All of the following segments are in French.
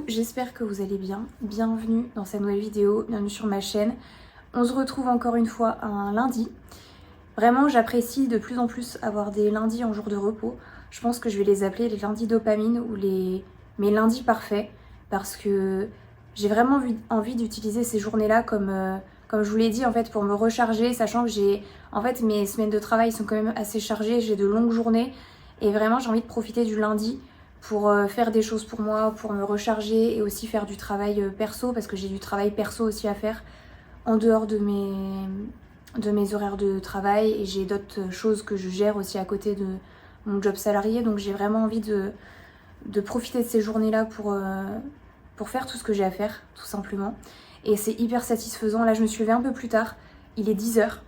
J'espère que vous allez bien, bienvenue dans cette nouvelle vidéo, bienvenue sur ma chaîne. On se retrouve encore une fois un lundi. Vraiment j'apprécie de plus en plus avoir des lundis en jour de repos. Je pense que je vais les appeler les lundis dopamine ou mes lundis parfaits parce que j'ai vraiment envie d'utiliser ces journées-là comme je vous l'ai dit en fait pour me recharger, sachant que mes semaines de travail sont quand même assez chargées, j'ai de longues journées et vraiment j'ai envie de profiter du lundi pour faire des choses pour moi, pour me recharger et aussi faire du travail perso parce que j'ai du travail perso aussi à faire en dehors de mes horaires de travail et j'ai d'autres choses que je gère aussi à côté de mon job salarié, donc j'ai vraiment envie de profiter de ces journées-là pour faire tout ce que j'ai à faire tout simplement et c'est hyper satisfaisant. Là je me suis levée un peu plus tard, il est 10h.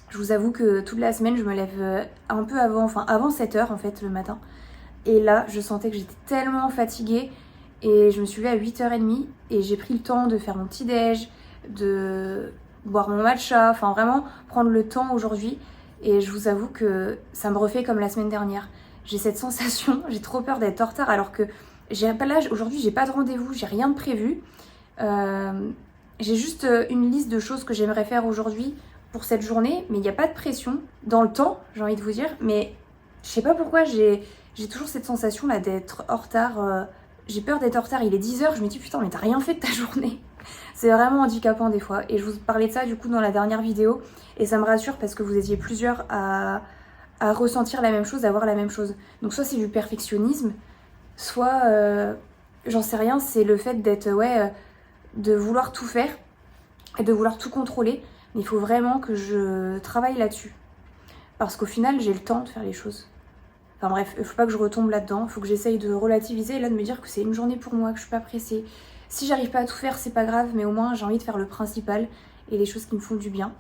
Je vous avoue que toute la semaine je me lève un peu avant 7h en fait le matin. Et là, je sentais que j'étais tellement fatiguée et je me suis levée à 8h30 et j'ai pris le temps de faire mon petit déj, de boire mon matcha, enfin vraiment prendre le temps aujourd'hui. Et je vous avoue que ça me refait comme la semaine dernière. J'ai cette sensation, j'ai trop peur d'être en retard alors que aujourd'hui j'ai pas de rendez-vous, j'ai rien de prévu. J'ai juste une liste de choses que j'aimerais faire aujourd'hui pour cette journée, mais il n'y a pas de pression dans le temps, j'ai envie de vous dire. Mais je sais pas pourquoi j'ai toujours cette sensation là d'être en retard. J'ai peur d'être en retard, il est 10h, je me dis putain mais t'as rien fait de ta journée. C'est vraiment handicapant des fois. Et je vous parlais de ça du coup dans la dernière vidéo. Et ça me rassure parce que vous étiez plusieurs à ressentir la même chose, à voir la même chose. Donc soit c'est du perfectionnisme, soit j'en sais rien, c'est le fait d'être de vouloir tout faire et de vouloir tout contrôler. Mais il faut vraiment que je travaille là-dessus. Parce qu'au final j'ai le temps de faire les choses. Enfin bref, il faut pas que je retombe là-dedans, il faut que j'essaye de relativiser et là de me dire que c'est une journée pour moi, que je suis pas pressée. Si j'arrive pas à tout faire, c'est pas grave, mais au moins j'ai envie de faire le principal et les choses qui me font du bien.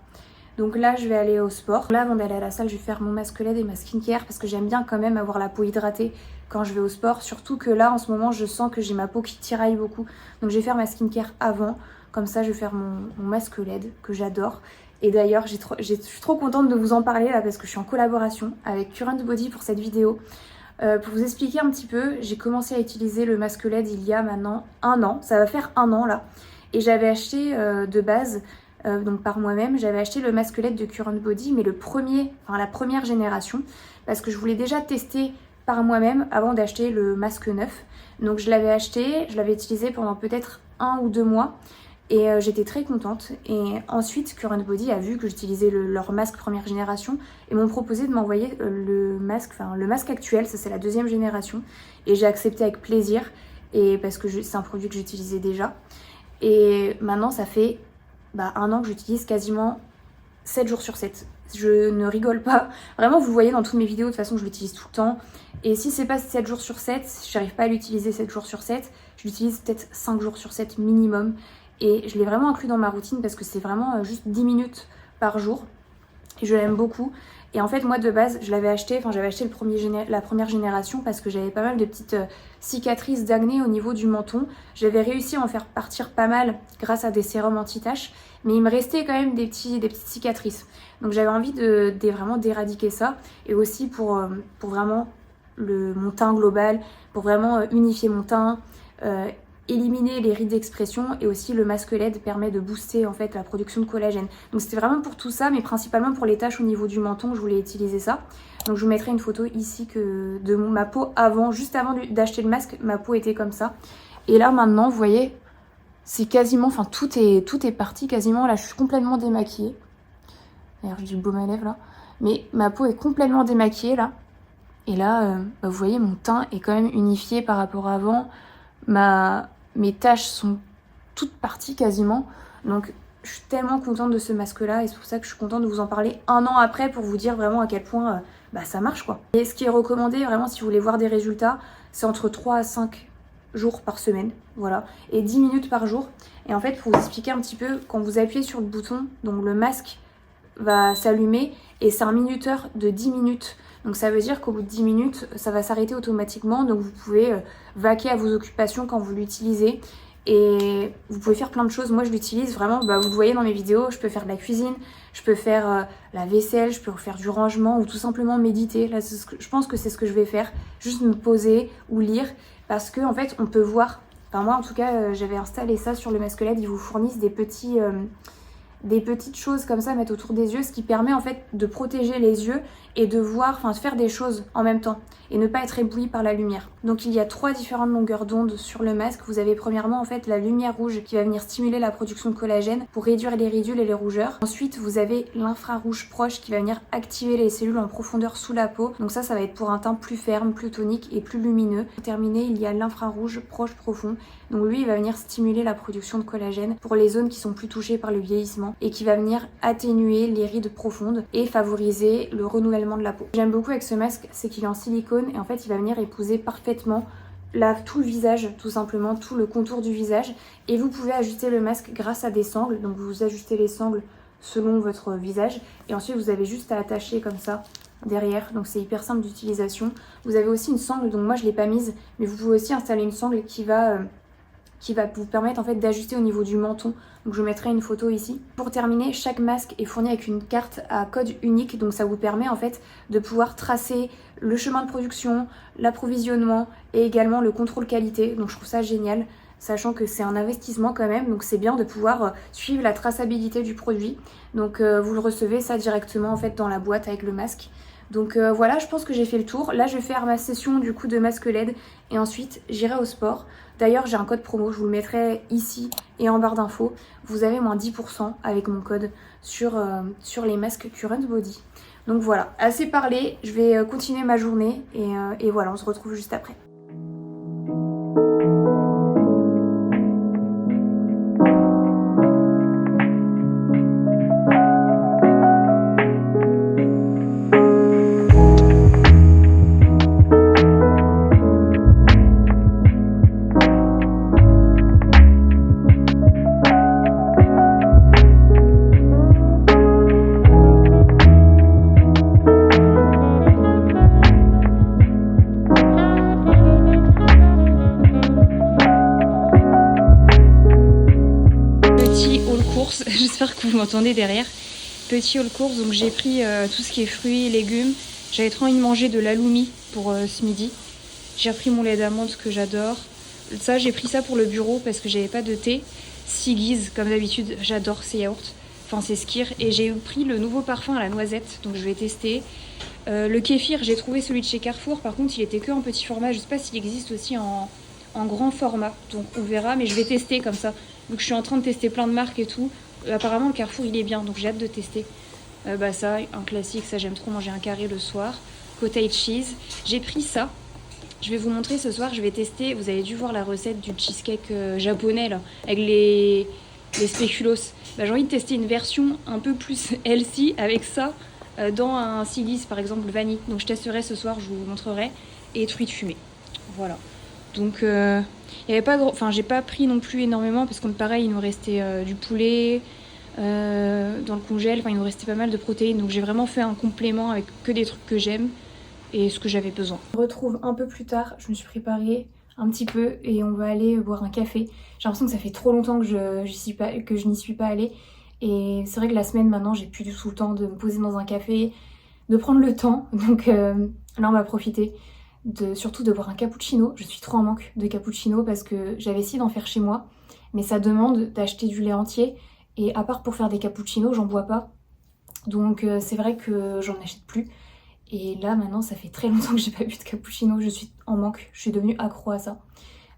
Donc là, je vais aller au sport. Là, avant d'aller à la salle, je vais faire mon masque LED et ma skincare parce que j'aime bien quand même avoir la peau hydratée quand je vais au sport. Surtout que là, en ce moment, je sens que j'ai ma peau qui tiraille beaucoup. Donc je vais faire ma skincare avant. Comme ça, je vais faire mon masque LED que j'adore. Et d'ailleurs, je suis trop contente de vous en parler là parce que je suis en collaboration avec Current Body pour cette vidéo. Pour vous expliquer un petit peu, j'ai commencé à utiliser le masque LED il y a maintenant 1 an. Ça va faire 1 an là. Et j'avais acheté de base, donc par moi-même, j'avais acheté le masque LED de Current Body, mais la première génération, parce que je voulais déjà tester par moi-même avant d'acheter le masque neuf. Donc je l'avais acheté, je l'avais utilisé pendant peut-être 1 ou 2 mois. Et j'étais très contente. Et ensuite, Current Body a vu que j'utilisais leur masque première génération et m'ont proposé de m'envoyer le masque actuel, ça c'est la 2e génération. Et j'ai accepté avec plaisir et parce que c'est un produit que j'utilisais déjà. Et maintenant, ça fait 1 an que j'utilise quasiment 7 jours sur 7. Je ne rigole pas. Vraiment, vous le voyez dans toutes mes vidéos, de toute façon, je l'utilise tout le temps. Et si c'est pas 7 jours sur 7, si j'arrive pas à l'utiliser 7 jours sur 7, je l'utilise peut-être 5 jours sur 7 minimum. Et je l'ai vraiment inclus dans ma routine parce que c'est vraiment juste 10 minutes par jour. Et je l'aime beaucoup. Et en fait, moi de base, j'avais acheté la première génération parce que j'avais pas mal de petites cicatrices d'acné au niveau du menton. J'avais réussi à en faire partir pas mal grâce à des sérums anti-taches. Mais il me restait quand même des petites cicatrices. Donc j'avais envie vraiment d'éradiquer ça. Et aussi pour vraiment mon teint global, pour vraiment unifier mon teint. Éliminer les rides d'expression et aussi le masque LED permet de booster en fait la production de collagène. Donc c'était vraiment pour tout ça, mais principalement pour les taches au niveau du menton, je voulais utiliser ça. Donc je vous mettrai une photo ici de ma peau juste avant d'acheter le masque, ma peau était comme ça. Et là maintenant, vous voyez, c'est quasiment, tout est parti quasiment. Là je suis complètement démaquillée. D'ailleurs j'ai du baume à lèvres là. Mais ma peau est complètement démaquillée là. Et là, vous voyez, mon teint est quand même unifié par rapport à avant. mes taches sont toutes parties quasiment. Donc je suis tellement contente de ce masque là et c'est pour ça que je suis contente de vous en parler 1 an après pour vous dire vraiment à quel point ça marche quoi. Et ce qui est recommandé vraiment si vous voulez voir des résultats, c'est entre 3 à 5 jours par semaine, voilà, et 10 minutes par jour. Et en fait, pour vous expliquer un petit peu, quand vous appuyez sur le bouton, donc le masque va s'allumer et c'est un minuteur de 10 minutes. Donc ça veut dire qu'au bout de 10 minutes, ça va s'arrêter automatiquement. Donc vous pouvez vaquer à vos occupations quand vous l'utilisez. Et vous pouvez faire plein de choses. Moi je l'utilise vraiment, vous le voyez dans mes vidéos, je peux faire de la cuisine, je peux faire la vaisselle, je peux faire du rangement ou tout simplement méditer. Là, je pense que c'est ce que je vais faire, juste me poser ou lire. Parce que en fait on peut voir, enfin moi en tout cas j'avais installé ça sur le masque LED, ils vous fournissent des petites choses comme ça à mettre autour des yeux, ce qui permet en fait de protéger les yeux et de voir, enfin de faire des choses en même temps et ne pas être ébloui par la lumière. Donc il y a 3 différentes longueurs d'onde sur le masque. Vous avez premièrement en fait la lumière rouge qui va venir stimuler la production de collagène pour réduire les ridules et les rougeurs. Ensuite vous avez l'infrarouge proche qui va venir activer les cellules en profondeur sous la peau. Donc ça va être pour un teint plus ferme, plus tonique et plus lumineux. Pour terminer, il y a l'infrarouge proche profond. Donc lui il va venir stimuler la production de collagène pour les zones qui sont plus touchées par le vieillissement et qui va venir atténuer les rides profondes et favoriser le renouvellement de la peau. J'aime beaucoup avec ce masque, c'est qu'il est en silicone et en fait il va venir épouser parfaitement tout le visage, tout simplement, tout le contour du visage. Et vous pouvez ajuster le masque grâce à des sangles, donc vous ajustez les sangles selon votre visage et ensuite vous avez juste à attacher comme ça derrière, donc c'est hyper simple d'utilisation. Vous avez aussi une sangle, donc moi je l'ai pas mise, mais vous pouvez aussi installer une sangle qui va vous permettre en fait d'ajuster au niveau du menton. Donc je vous mettrai une photo ici. Pour terminer, chaque masque est fourni avec une carte à code unique, donc ça vous permet en fait de pouvoir tracer le chemin de production, l'approvisionnement et également le contrôle qualité. Donc je trouve ça génial, sachant que c'est un investissement quand même, donc c'est bien de pouvoir suivre la traçabilité du produit. Donc vous le recevez ça directement en fait dans la boîte avec le masque. Donc voilà, je pense que j'ai fait le tour. Là je vais faire ma session du coup de masque LED et ensuite j'irai au sport. D'ailleurs j'ai un code promo, je vous le mettrai ici et en barre d'infos. Vous avez moins 10% avec mon code sur les masques Current Body. Donc voilà, assez parlé, je vais continuer ma journée et voilà, on se retrouve juste après. J'espère que vous m'entendez derrière. Petit haul course, donc j'ai pris tout ce qui est fruits, légumes. J'avais trop envie de manger de l'aloumi pour ce midi. J'ai repris mon lait d'amande que j'adore. Ça, j'ai pris ça pour le bureau parce que j'avais pas de thé. Siggies, comme d'habitude, j'adore ces yaourts. Enfin, c'est Skir. Et j'ai pris le nouveau parfum à la noisette, donc je vais tester. Le kéfir, j'ai trouvé celui de chez Carrefour. Par contre, il était que en petit format. Je sais pas s'il existe aussi en grand format. Donc on verra, mais je vais tester comme ça. Donc je suis en train de tester plein de marques et tout. Apparemment le Carrefour il est bien, donc j'ai hâte de tester. Ça, un classique, ça j'aime trop manger un carré le soir. Cottage cheese. J'ai pris ça. Je vais vous montrer ce soir, je vais tester. Vous avez dû voir la recette du cheesecake japonais là, avec les spéculoos. J'ai envie de tester une version un peu plus healthy avec ça dans un Siggies par exemple vanille. Donc je testerai ce soir, je vous montrerai. Et truites fumées. Voilà. Donc il y avait pas j'ai pas pris non plus énormément parce que pareil il nous restait du poulet dans le congèle, il nous restait pas mal de protéines, donc j'ai vraiment fait un complément avec que des trucs que j'aime et ce que j'avais besoin. On se retrouve un peu plus tard, je me suis préparée un petit peu et on va aller boire un café. J'ai l'impression que ça fait trop longtemps que je n'y suis pas allée et c'est vrai que la semaine maintenant j'ai plus du tout le temps de me poser dans un café, de prendre le temps, donc là on va profiter. Surtout de boire un cappuccino. Je suis trop en manque de cappuccino parce que j'avais essayé d'en faire chez moi, mais ça demande d'acheter du lait entier et à part pour faire des cappuccinos, j'en bois pas. Donc c'est vrai que j'en achète plus. Et là maintenant ça fait très longtemps que j'ai pas bu de cappuccino, je suis en manque, je suis devenue accro à ça.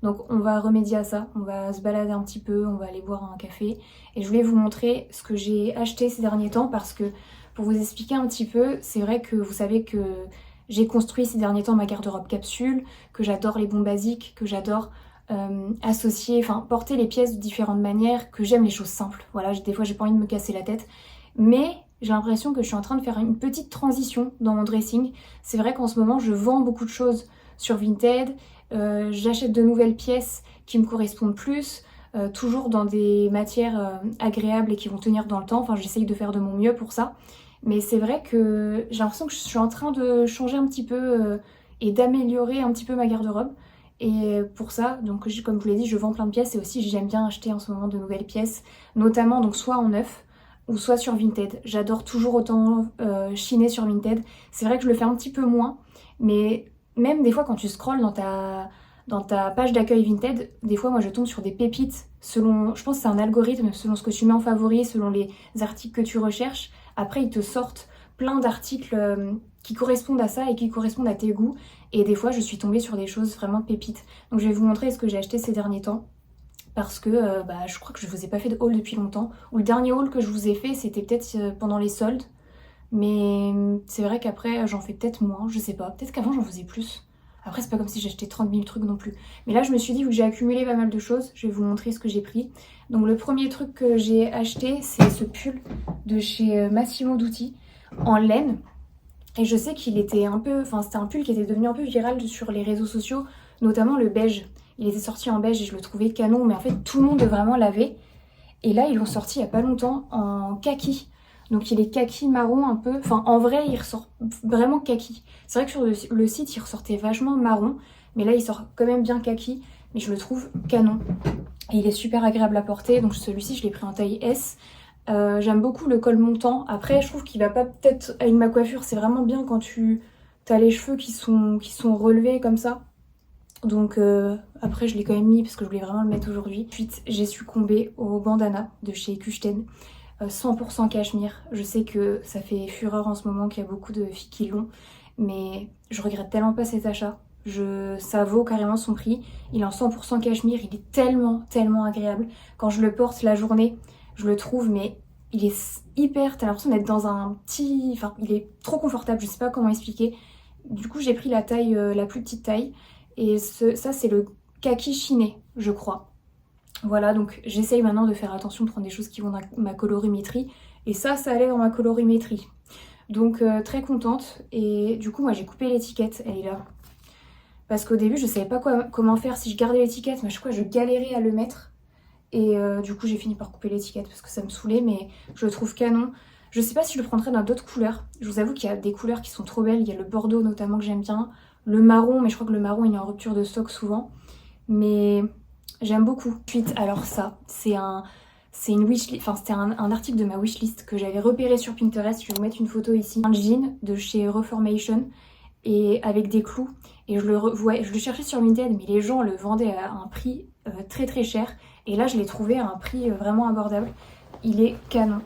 Donc on va remédier à ça, on va se balader un petit peu, on va aller boire un café. Et je voulais vous montrer ce que j'ai acheté ces derniers temps parce que pour vous expliquer un petit peu, c'est vrai que vous savez que j'ai construit ces derniers temps ma garde-robe capsule, que j'adore les bons basiques, que j'adore associer, enfin porter les pièces de différentes manières, que j'aime les choses simples. Voilà, des fois j'ai pas envie de me casser la tête. Mais j'ai l'impression que je suis en train de faire une petite transition dans mon dressing. C'est vrai qu'en ce moment je vends beaucoup de choses sur Vinted, j'achète de nouvelles pièces qui me correspondent plus, toujours dans des matières agréables et qui vont tenir dans le temps. Enfin, j'essaye de faire de mon mieux pour ça. Mais c'est vrai que j'ai l'impression que je suis en train de changer un petit peu et d'améliorer un petit peu ma garde-robe. Et pour ça, donc comme je vous l'ai dit, je vends plein de pièces et aussi j'aime bien acheter en ce moment de nouvelles pièces, notamment donc soit en neuf ou soit sur Vinted. J'adore toujours autant chiner sur Vinted. C'est vrai que je le fais un petit peu moins, mais même des fois quand tu scrolles dans ta page d'accueil Vinted, des fois moi je tombe sur des pépites selon, je pense que c'est un algorithme, selon ce que tu mets en favori, selon les articles que tu recherches. Après ils te sortent plein d'articles qui correspondent à ça et qui correspondent à tes goûts. Et des fois je suis tombée sur des choses vraiment pépites. Donc je vais vous montrer ce que j'ai acheté ces derniers temps. Parce que je crois que je vous ai pas fait de haul depuis longtemps. Ou le dernier haul que je vous ai fait c'était peut-être pendant les soldes. Mais c'est vrai qu'après j'en fais peut-être moins, je sais pas. Peut-être qu'avant j'en faisais plus. Après c'est pas comme si j'achetais 30 000 trucs non plus. Mais là je me suis dit, vu que j'ai accumulé pas mal de choses, je vais vous montrer ce que j'ai pris. Donc le premier truc que j'ai acheté c'est ce pull de chez Massimo Dutti en laine. Et je sais qu'il était un peu... Enfin c'était un pull qui était devenu un peu viral sur les réseaux sociaux, notamment le beige. Il était sorti en beige et je le trouvais canon, mais en fait tout le monde vraiment l'avait. Et là ils l'ont sorti il y a pas longtemps en kaki. Donc il est kaki marron un peu, enfin en vrai il ressort vraiment kaki. C'est vrai que sur le site il ressortait vachement marron, mais là il sort quand même bien kaki, mais je le trouve canon. Et il est super agréable à porter, donc celui-ci je l'ai pris en taille S. J'aime beaucoup le col montant, après je trouve qu'il va pas peut-être avec ma coiffure, c'est vraiment bien quand tu as les cheveux qui sont relevés comme ça. Donc après je l'ai quand même mis parce que je voulais vraiment le mettre aujourd'hui. Ensuite j'ai succombé au bandana de chez Kuchten. 100% cachemire. Je sais que ça fait fureur en ce moment, qu'il y a beaucoup de filles qui l'ont, mais je regrette tellement pas cet achat. Ça vaut carrément son prix. Il est en 100% cachemire, il est tellement agréable. Quand je le porte la journée, je le trouve, mais il est hyper... T'as l'impression d'être dans un petit... Enfin, il est trop confortable, je sais pas comment expliquer. Du coup, j'ai pris la taille, la plus petite taille. Et ça, c'est le kaki chiné, je crois. Voilà, donc j'essaye maintenant de faire attention, de prendre des choses qui vont dans ma colorimétrie. Et ça allait dans ma colorimétrie. Donc très contente. Et du coup, moi j'ai coupé l'étiquette, elle est là. Parce qu'au début, je savais pas comment faire si je gardais l'étiquette, mais à chaque fois je galérais à le mettre. Et du coup, j'ai fini par couper l'étiquette parce que ça me saoulait, mais je le trouve canon. Je sais pas si je le prendrais dans d'autres couleurs. Je vous avoue qu'il y a des couleurs qui sont trop belles. Il y a le bordeaux notamment que j'aime bien. Le marron, mais je crois que le marron il est en rupture de stock souvent. Mais... j'aime beaucoup. Ensuite, alors ça, c'est une wishlist, enfin c'était un article de ma wishlist que j'avais repéré sur Pinterest. Je vais vous mettre une photo ici. Un jean de chez Reformation et avec des clous. Et je le cherchais sur Vinted, mais les gens le vendaient à un prix très cher. Et là, je l'ai trouvé à un prix vraiment abordable. Il est canon.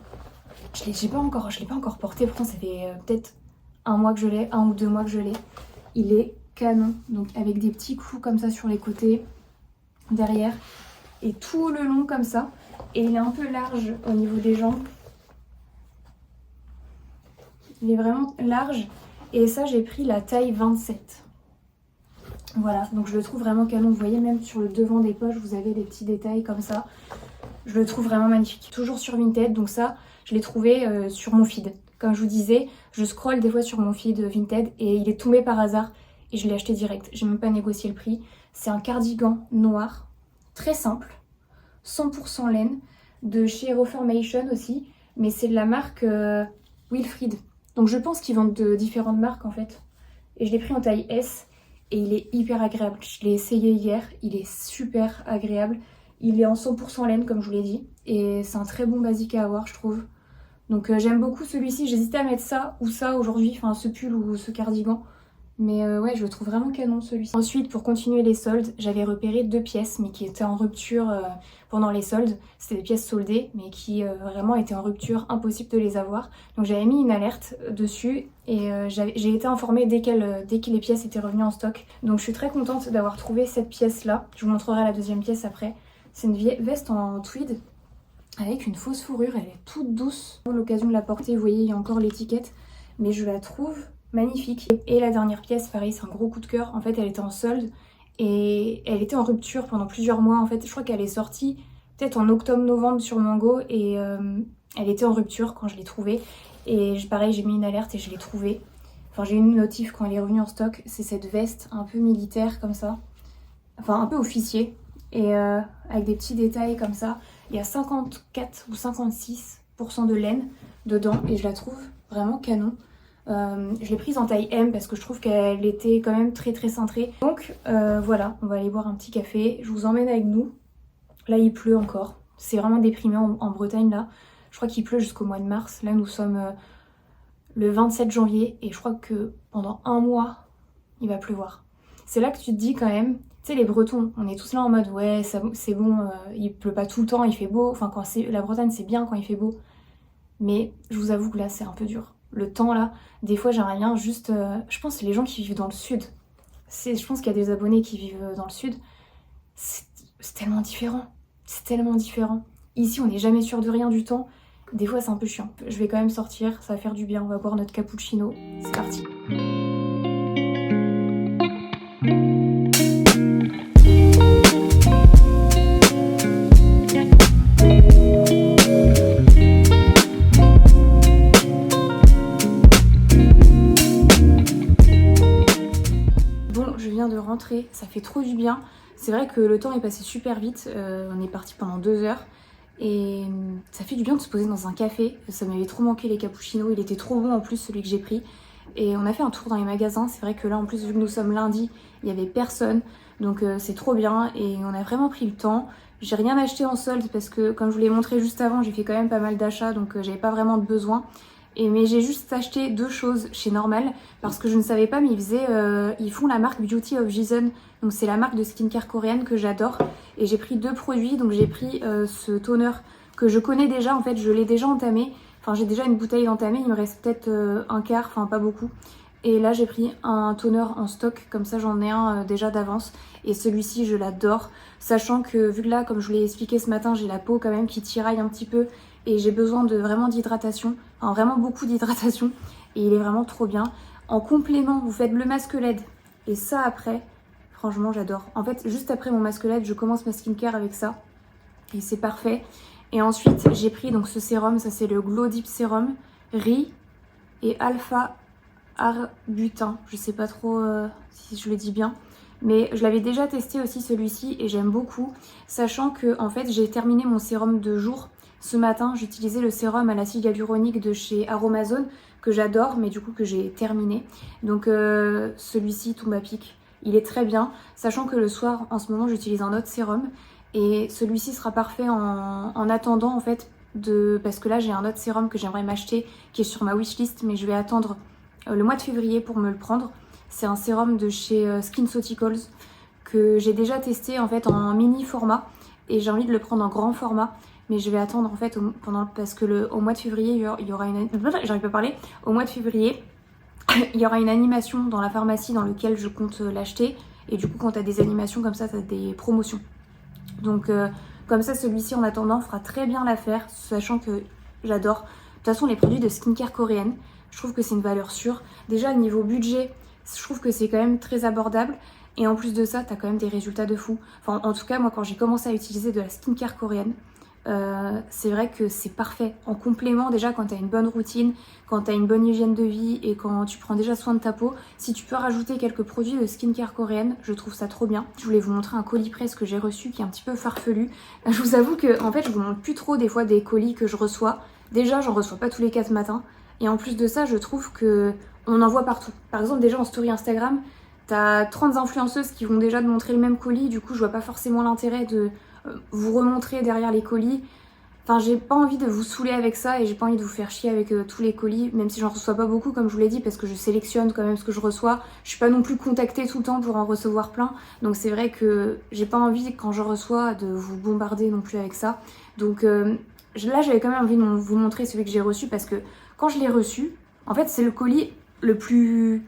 Je l'ai pas encore porté. Pourtant, ça fait peut-être un mois que je l'ai, 1 ou 2 mois que je l'ai. Il est canon. Donc avec des petits clous comme ça sur les côtés. Derrière et tout le long comme ça, et il est un peu large au niveau des jambes, il est vraiment large, et ça j'ai pris la taille 27. Voilà, donc je le trouve vraiment canon. Vous voyez, même sur le devant des poches vous avez des petits détails comme ça. Je le trouve vraiment magnifique. Toujours sur Vinted, donc ça je l'ai trouvé sur mon feed. Comme je vous disais, je scrolle des fois sur mon feed Vinted et il est tombé par hasard et je l'ai acheté direct. J'ai même pas négocié le prix. C'est un cardigan noir, très simple, 100% laine, de chez Reformation aussi, mais c'est de la marque Wilfried. Donc je pense qu'ils vendent de différentes marques en fait. Et je l'ai pris en taille S et il est hyper agréable. Je l'ai essayé hier, il est super agréable. Il est en 100% laine comme je vous l'ai dit, et c'est un très bon basique à avoir je trouve. Donc j'aime beaucoup celui-ci. J'hésitais à mettre ça ou ça aujourd'hui, enfin ce pull ou ce cardigan. Mais ouais, je le trouve vraiment canon celui-ci. Ensuite, pour continuer les soldes, j'avais repéré 2 pièces, mais qui étaient en rupture pendant les soldes. C'était des pièces soldées, mais qui vraiment étaient en rupture, impossible de les avoir. Donc j'avais mis une alerte dessus et j'ai été informée dès que les pièces étaient revenues en stock. Donc je suis très contente d'avoir trouvé cette pièce-là. Je vous montrerai la deuxième pièce après. C'est une veste en tweed avec une fausse fourrure, elle est toute douce. Pour l'occasion de la porter, vous voyez, il y a encore l'étiquette, mais je la trouve magnifique. Et la dernière pièce, pareil, c'est un gros coup de cœur. En fait, elle était en solde et elle était en rupture pendant plusieurs mois en fait. Je crois qu'elle est sortie peut-être en octobre-novembre sur Mango et elle était en rupture quand je l'ai trouvée. Et pareil, j'ai mis une alerte et je l'ai trouvée. Enfin, j'ai eu une notif quand elle est revenue en stock. C'est cette veste un peu militaire comme ça. Enfin, un peu officier. Et avec des petits détails comme ça. Il y a 54 ou 56% de laine dedans. Et je la trouve vraiment canon. Je l'ai prise en taille M parce que je trouve qu'elle était quand même très très cintrée. Donc voilà, on va aller boire un petit café. Je vous emmène avec nous. Là, il pleut encore. C'est vraiment déprimant en Bretagne là. Je crois qu'il pleut jusqu'au mois de mars. Là, nous sommes le 27 janvier et je crois que pendant un mois, il va pleuvoir. C'est là que tu te dis quand même, tu sais, les Bretons, on est tous là en mode ouais, c'est bon, il pleut pas tout le temps, il fait beau. Enfin, la Bretagne, c'est bien quand il fait beau. Mais je vous avoue que là, c'est un peu dur. Le temps là, des fois, j'aimerais bien juste. Je pense que c'est les gens qui vivent dans le sud. Je pense qu'il y a des abonnés qui vivent dans le sud. C'est tellement différent. C'est tellement différent. Ici, on n'est jamais sûr de rien du temps. Des fois, c'est un peu chiant. Je vais quand même sortir, ça va faire du bien. On va boire notre cappuccino. C'est parti. Bon, je viens de rentrer. Ça fait trop du bien. C'est vrai que le temps est passé super vite. On est parti pendant 2 heures. Et ça fait du bien de se poser dans un café. Ça m'avait trop manqué les cappuccinos. Il était trop bon en plus celui que j'ai pris. Et on a fait un tour dans les magasins. C'est vrai que là en plus vu que nous sommes lundi, il n'y avait personne. Donc c'est trop bien et on a vraiment pris le temps. J'ai rien acheté en solde parce que comme je vous l'ai montré juste avant, j'ai fait quand même pas mal d'achats donc j'avais pas vraiment de besoin. Mais j'ai juste acheté 2 choses chez Normal parce que je ne savais pas mais ils font la marque Beauty of Jason. Donc c'est la marque de skincare coréenne que j'adore. Et j'ai pris 2 produits. Donc j'ai pris ce toner que je connais déjà. En fait je l'ai déjà entamé. Enfin j'ai déjà une bouteille entamée. Il me reste peut-être un quart, enfin pas beaucoup. Et là j'ai pris un toner en stock. Comme ça j'en ai un déjà d'avance. Et celui-ci je l'adore. Sachant que vu que là comme je vous l'ai expliqué ce matin, j'ai la peau quand même qui tiraille un petit peu. Et j'ai besoin de vraiment d'hydratation, enfin vraiment beaucoup d'hydratation et il est vraiment trop bien. En complément, vous faites le masque LED et ça après, franchement j'adore. En fait, juste après mon masque LED, je commence ma skincare avec ça et c'est parfait. Et ensuite, j'ai pris donc ce sérum, ça c'est le Glow Deep Serum, riz et alpha arbutin. Je sais pas trop si je le dis bien. Mais je l'avais déjà testé aussi celui-ci et j'aime beaucoup. Sachant que en fait j'ai terminé mon sérum de jour. Ce matin, j'utilisais le sérum à l'acide hyaluronique de chez Aromazone, que j'adore, mais du coup que j'ai terminé. Donc celui-ci tombe à pic, il est très bien. Sachant que le soir, en ce moment, j'utilise un autre sérum. Et celui-ci sera parfait en attendant, en fait, parce que là, j'ai un autre sérum que j'aimerais m'acheter, qui est sur ma wishlist, mais je vais attendre le mois de février pour me le prendre. C'est un sérum de chez SkinCeuticals, que j'ai déjà testé, en fait, en mini format. Et j'ai envie de le prendre en grand format. Mais je vais attendre en fait parce que au mois de février il y aura une j'arrive pas à parler. Au mois de février il y aura une animation dans la pharmacie dans laquelle je compte l'acheter et du coup quand t'as des animations comme ça t'as des promotions. Donc comme ça celui-ci en attendant fera très bien l'affaire, sachant que j'adore. De toute façon les produits de skincare coréenne, je trouve que c'est une valeur sûre. Déjà niveau budget, je trouve que c'est quand même très abordable. Et en plus de ça, t'as quand même des résultats de fou. Enfin en tout cas moi quand j'ai commencé à utiliser de la skincare coréenne, c'est vrai que c'est parfait en complément déjà quand tu as une bonne routine, quand tu as une bonne hygiène de vie et quand tu prends déjà soin de ta peau. Si tu peux rajouter quelques produits de skincare coréenne, je trouve ça trop bien. Je voulais vous montrer un colis presse que j'ai reçu qui est un petit peu farfelu. Je vous avoue que en fait je vous montre plus trop des fois des colis que je reçois. Déjà j'en reçois pas tous les 4 matins et en plus de ça je trouve que on en voit partout. Par exemple déjà en story Instagram, t'as 30 influenceuses qui vont déjà te montrer le même colis, du coup je vois pas forcément l'intérêt de vous remontrer derrière les colis. Enfin j'ai pas envie de vous saouler avec ça et j'ai pas envie de vous faire chier avec tous les colis, même si j'en reçois pas beaucoup comme je vous l'ai dit parce que je sélectionne quand même ce que je reçois. Je suis pas non plus contactée tout le temps pour en recevoir plein, donc c'est vrai que j'ai pas envie quand je reçois de vous bombarder non plus avec ça. Donc là j'avais quand même envie de vous montrer celui que j'ai reçu parce que quand je l'ai reçu, en fait c'est le colis le plus...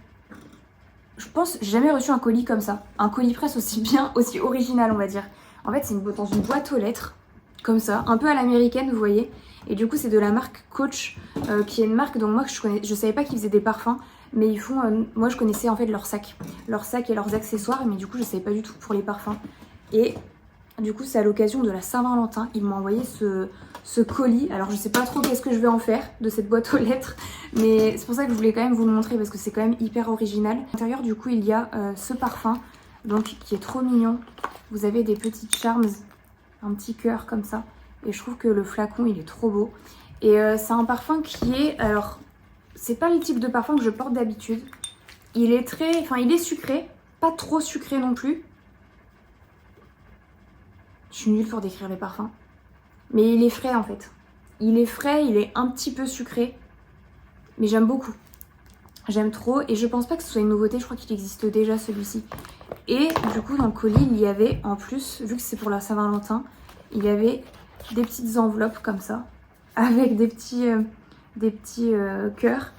Je pense j'ai jamais reçu un colis comme ça, un colis presse aussi bien, aussi original on va dire. En fait, c'est dans une boîte aux lettres, comme ça, un peu à l'américaine, vous voyez. Et du coup, c'est de la marque Coach, qui est une marque dont moi, je savais pas qu'ils faisaient des parfums. mais ils font, moi je connaissais en fait leurs sacs et leurs accessoires, mais du coup je savais pas du tout pour les parfums. Et du coup c'est à l'occasion de la Saint-Valentin, ils m'ont envoyé ce colis. Alors je sais pas trop qu'est-ce que je vais en faire de cette boîte aux lettres, mais c'est pour ça que je voulais quand même vous le montrer parce que c'est quand même hyper original. À l'intérieur du coup il y a ce parfum, donc qui est trop mignon. Vous avez des petites charms, un petit cœur comme ça, et je trouve que le flacon il est trop beau. Et c'est un parfum qui est, alors c'est pas le type de parfum que je porte d'habitude. Il est très, enfin il est sucré, pas trop sucré non plus. Je suis nulle pour décrire les parfums. Mais il est frais en fait. Il est frais, il est un petit peu sucré. Mais j'aime beaucoup. J'aime trop et je pense pas que ce soit une nouveauté, je crois qu'il existe déjà celui-ci. Et du coup dans le colis il y avait en plus, vu que c'est pour la Saint-Valentin, il y avait des petites enveloppes comme ça. Avec des petits cœurs.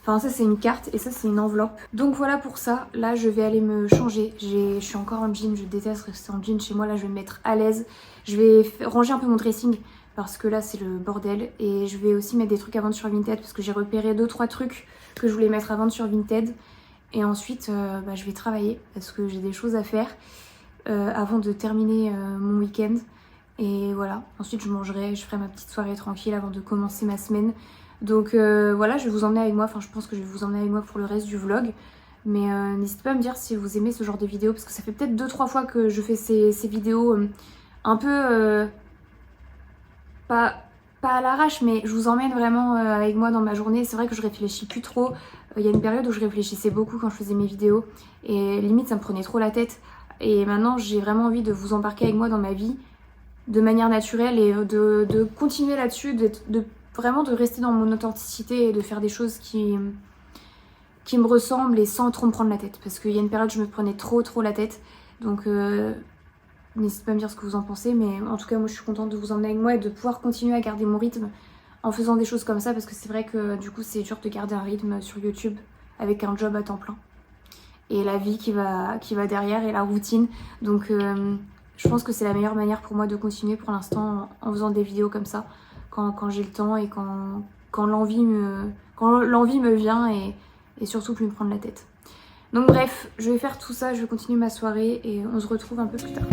Enfin ça c'est une carte et ça c'est une enveloppe. Donc voilà pour ça, là je vais aller me changer. Je suis encore en jean, je déteste rester en jean chez moi, là je vais me mettre à l'aise. Je vais ranger un peu mon dressing parce que là c'est le bordel. Et je vais aussi mettre des trucs à vendre sur Vinted parce que j'ai repéré 2-3 trucs que je voulais mettre à vendre sur Vinted. Et ensuite je vais travailler parce que j'ai des choses à faire avant de terminer mon week-end. Et voilà, ensuite je mangerai, je ferai ma petite soirée tranquille avant de commencer ma semaine. Donc voilà, je vais vous emmener avec moi, enfin je pense que je vais vous emmener avec moi pour le reste du vlog. Mais n'hésitez pas à me dire si vous aimez ce genre de vidéos, parce que ça fait peut-être 2-3 fois que je fais ces vidéos un peu, pas à l'arrache, mais je vous emmène vraiment avec moi dans ma journée. C'est vrai que je réfléchis plus trop. Il y a une période où je réfléchissais beaucoup quand je faisais mes vidéos, et limite ça me prenait trop la tête. Et maintenant j'ai vraiment envie de vous embarquer avec moi dans ma vie, de manière naturelle, et de continuer là-dessus, vraiment de rester dans mon authenticité et de faire des choses qui me ressemblent et sans trop me prendre la tête. Parce qu'il y a une période où je me prenais trop la tête. Donc n'hésitez pas à me dire ce que vous en pensez. Mais en tout cas moi je suis contente de vous emmener avec moi et de pouvoir continuer à garder mon rythme en faisant des choses comme ça. Parce que c'est vrai que du coup c'est dur de garder un rythme sur YouTube avec un job à temps plein. Et la vie qui va derrière et la routine. Donc je pense que c'est la meilleure manière pour moi de continuer pour l'instant en faisant des vidéos comme ça. Quand j'ai le temps et quand l'envie me vient et surtout plus me prendre la tête. Donc bref, je vais faire tout ça, je vais continuer ma soirée et on se retrouve un peu plus tard.